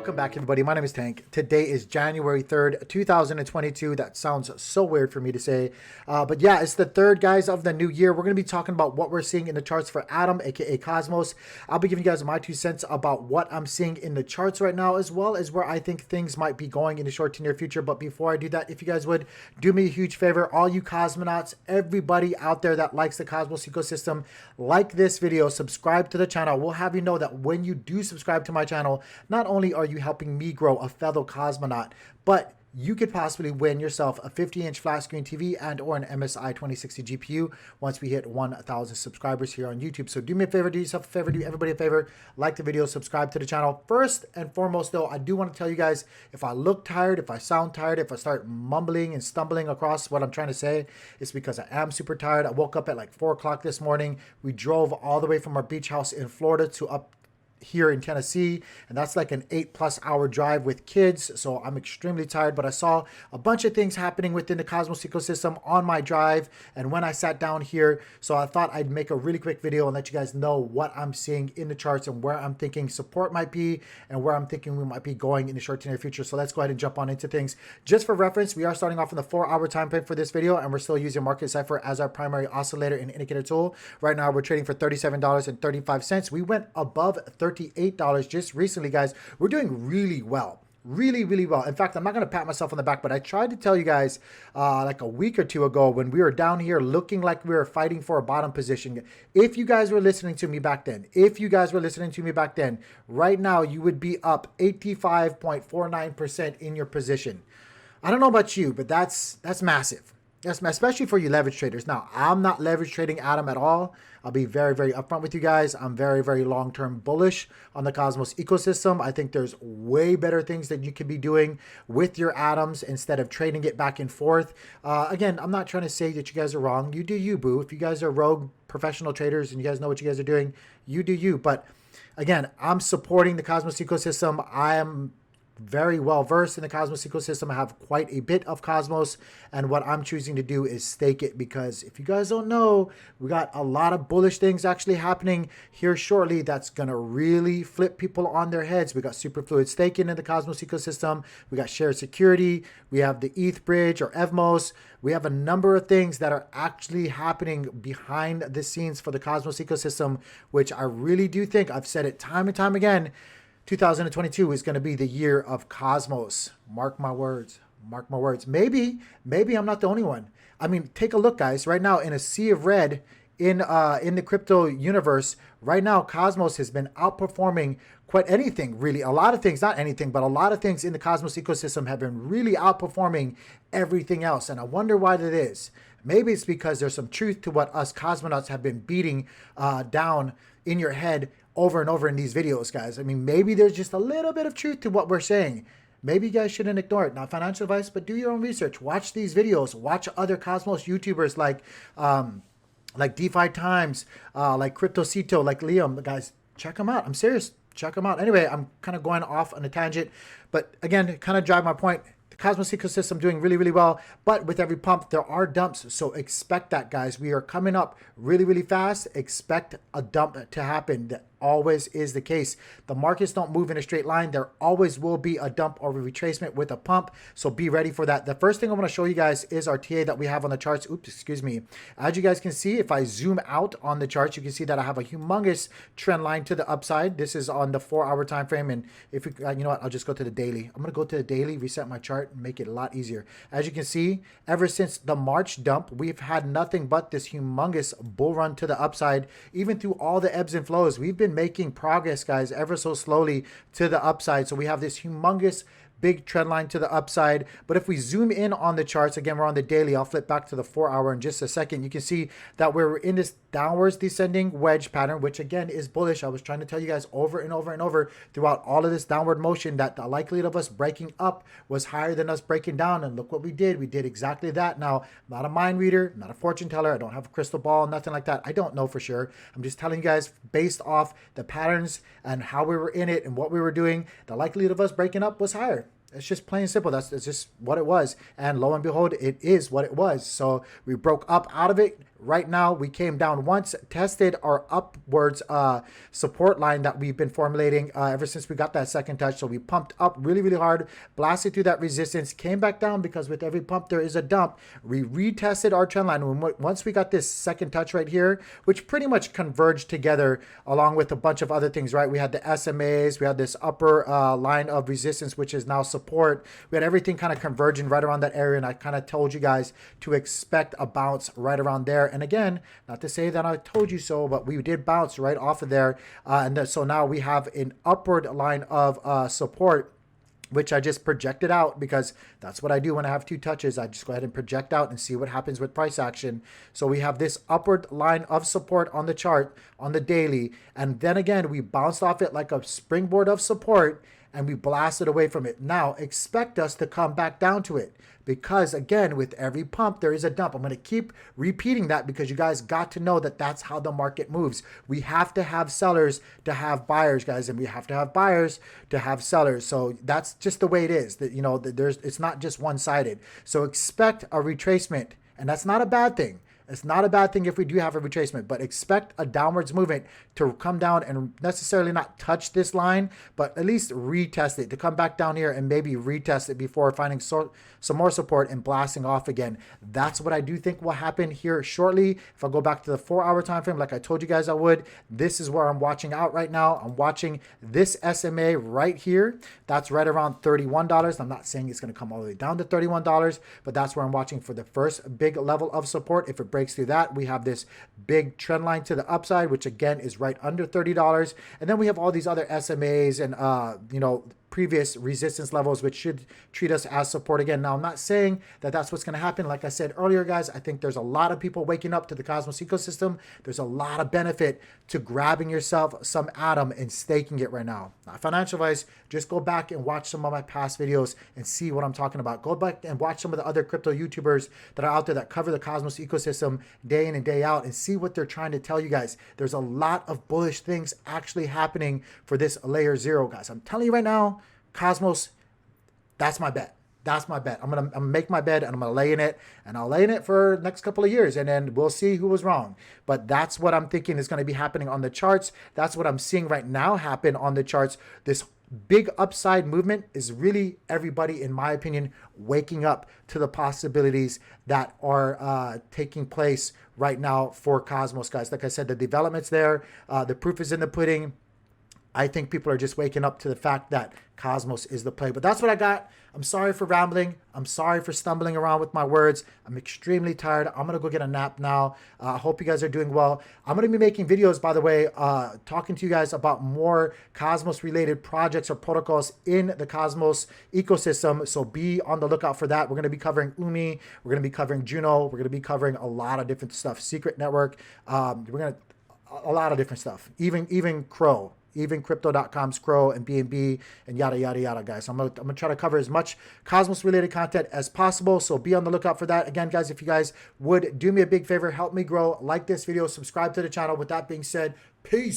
Welcome back, everybody. My name is Tank. Today is January 3rd, 2022. That sounds so weird for me to say. But yeah, it's the third, guys, of the new year. We're going to be talking about what we're seeing in the charts for Atom, aka Cosmos. I'll be giving you guys my 2 cents about what I'm seeing in the charts right now, as well as where I think things might be going in the short to near future. But before I do that, if you guys would do me a huge favor, all you cosmonauts, everybody out there that likes the Cosmos ecosystem, like this video, subscribe to the channel. We'll have you know that when you do subscribe to my channel, not only are you helping me grow a fellow cosmonaut, but you could possibly win yourself a 50-inch flat screen TV and or an MSI 2060 GPU once we hit 1,000 subscribers here on YouTube. So do me a favor, do yourself a favor, do everybody a favor, like the video, subscribe to the channel. First and foremost though, I do want to tell you guys, if I look tired, if I sound tired, if I start mumbling and stumbling across what I'm trying to say, it's because I am super tired. I woke up at like 4 o'clock this morning. We drove all the way from our beach house in Florida to up here in Tennessee, and that's like an 8+ hour drive with kids, so I'm extremely tired. But I saw a bunch of things happening within the Cosmos ecosystem on my drive and when I sat down here, so I thought I'd make a really quick video and let you guys know what I'm seeing in the charts and where I'm thinking support might be and where I'm thinking we might be going in the short to near future. So let's go ahead and jump on into things. Just for reference, we are starting off in the 4-hour time frame for this video, and we're still using Market Cipher as our primary oscillator and indicator tool. Right now we're trading for $37.35. We went above $38 just recently, guys. We're doing really well. Really well. In fact, I'm not going to pat myself on the back, but I tried to tell you guys like a week or two ago when we were down here looking like we were fighting for a bottom position. If you guys were listening to me back then, right now you would be up 85.49% in your position. I don't know about you, but that's massive. Yes, especially for you leverage traders. Now, I'm not leverage trading Atom at all. I'll be very upfront with you guys. I'm very long-term bullish on the Cosmos ecosystem. I think there's way better things that you could be doing with your atoms instead of trading it back and forth. Again, I'm not trying to say that you guys are wrong. You do you, boo. If you guys are rogue professional traders and you guys know what you guys are doing, you do you. But again, I'm supporting the Cosmos ecosystem. I am very well versed in the Cosmos ecosystem. I have quite a bit of Cosmos, and what I'm choosing to do is stake it, because if you guys don't know, we got a lot of bullish things actually happening here shortly that's gonna really flip people on their heads. We got superfluid staking in the Cosmos ecosystem, we got shared security, we have the ETH bridge or EVMOS, we have a number of things that are actually happening behind the scenes for the Cosmos ecosystem, which I really do think, I've said it time and time again, 2022 is going to be the year of Cosmos. Mark my words. Mark my words. Maybe I'm not the only one. I mean, take a look, guys. Right now, in a sea of red in the crypto universe, right now, Cosmos has been outperforming quite anything, really. A lot of things, not anything, but a lot of things in the Cosmos ecosystem have been really outperforming everything else. And I wonder why that is. Maybe it's because there's some truth to what us cosmonauts have been beating down in your head over and over in these videos, guys. I mean, maybe there's just a little bit of truth to what we're saying. Maybe you guys shouldn't ignore it. Not financial advice, but do your own research. Watch these videos. Watch other Cosmos YouTubers like DeFi Times, like Cryptocito, like Liam. Guys, check them out. I'm serious. Check them out. Anyway, I'm kind of going off on a tangent, but again, kind of drive my point. The Cosmos ecosystem doing really well, but with every pump there are dumps, so expect that, guys. We are coming up really fast. Expect a dump to happen. That always is the case. The markets don't move in a straight line. There always will be a dump or a retracement with a pump, so be ready for that. The first thing I want to show you guys is our TA that we have on the charts. Oops, excuse me. As you guys can see, if I zoom out on the charts, you can see that I have a humongous trend line to the upside. This is on the 4-hour time frame, and if you know what, I'll just go to the daily. I'm going to go to the daily, reset my chart, and make it a lot easier. As you can see, ever since the March dump, we've had nothing but this humongous bull run to the upside. Even through all the ebbs and flows, we've been making progress, guys, ever so slowly to the upside. So we have this humongous big trend line to the upside. But if we zoom in on the charts, again, we're on the daily. I'll flip back to the 4-hour in just a second. You can see that we're in this downwards descending wedge pattern, which again is bullish. I was trying to tell you guys over and over throughout all of this downward motion that the likelihood of us breaking up was higher than us breaking down. And look what we did. We did exactly that. Now, I'm not a mind reader, not a fortune teller. I don't have a crystal ball, nothing like that. I don't know for sure. I'm just telling you guys based off the patterns and how we were in it and what we were doing, the likelihood of us breaking up was higher. It's just plain and simple. That's just what it was. And lo and behold, it is what it was. So we broke up out of it. right now we came down once, tested our upwards support line that we've been formulating ever since we got that second touch. So we pumped up really, really hard, blasted through that resistance, came back down because with every pump there is a dump. We retested our trend line. Once we got this second touch right here, which pretty much converged together along with a bunch of other things, right? We had the SMAs, we had this upper line of resistance, which is now support. We had everything kind of converging right around that area, and I kind of told you guys to expect a bounce right around there. And again, not to say that I told you so, but we did bounce right off of there. So now we have an upward line of support, which I just projected out because that's what I do when I have two touches. I just go ahead and project out and see what happens with price action. So we have this upward line of support on the chart on the daily. And then again, we bounced off it like a springboard of support and we blasted away from it. Now expect us to come back down to it because again, with every pump, there is a dump. I'm going to keep repeating that because you guys got to know that that's how the market moves. We have to have sellers to have buyers, guys, and we have to have buyers to have sellers. So that's just the way it is. That, you know, it's not just one-sided. So expect a retracement, and that's not a bad thing. It's not a bad thing if we do have a retracement, but expect a downwards movement to come down and necessarily not touch this line, but at least retest it, to come back down here and maybe retest it before finding some more support and blasting off again. That's what I do think will happen here shortly. If I go back to the 4-hour time frame, like I told you guys I would, this is where I'm watching out right now. I'm watching this SMA right here. That's right around $31. I'm not saying it's going to come all the way down to $31, but that's where I'm watching for the first big level of support. If it breaks through that, we have this big trend line to the upside, which again is right under $30. And then we have all these other SMAs and, you know, previous resistance levels, which should treat us as support again. Now, I'm not saying that that's what's going to happen. Like I said earlier, guys, I think there's a lot of people waking up to the Cosmos ecosystem. There's a lot of benefit to grabbing yourself some Atom and staking it right now. Not financial advice. Just go back and watch some of my past videos and see what I'm talking about. Go back and watch some of the other crypto YouTubers that are out there that cover the Cosmos ecosystem day in and day out and see what they're trying to tell you guys. There's a lot of bullish things actually happening for this layer 0, guys. I'm telling you right now, Cosmos, that's my bet. That's my bet. I'm gonna make my bed and I'm gonna lay in it, and I'll lay in it for the next couple of years, and then we'll see who was wrong. But that's what I'm thinking is going to be happening on the charts. That's what I'm seeing right now happen on the charts. This big upside movement is really everybody, in my opinion, waking up to the possibilities that are taking place right now for Cosmos, guys. Like I said, the development's there. The proof is in the pudding. I think people are just waking up to the fact that Cosmos is the play. But that's what I got. I'm sorry for rambling. I'm sorry for stumbling around with my words. I'm extremely tired. I'm going to go get a nap now. I hope you guys are doing well. I'm going to be making videos, by the way, talking to you guys about more Cosmos-related projects or protocols in the Cosmos ecosystem. So be on the lookout for that. We're going to be covering Umi. We're going to be covering Juno. We're going to be covering a lot of different stuff. Secret Network. We're going to a lot of different stuff. Even Crow. Even Crypto.com's Crow and BNB and yada, yada, yada, guys. So I'm gonna try to cover as much Cosmos-related content as possible, so be on the lookout for that. Again, guys, if you guys would do me a big favor, help me grow, like this video, subscribe to the channel. With that being said, peace.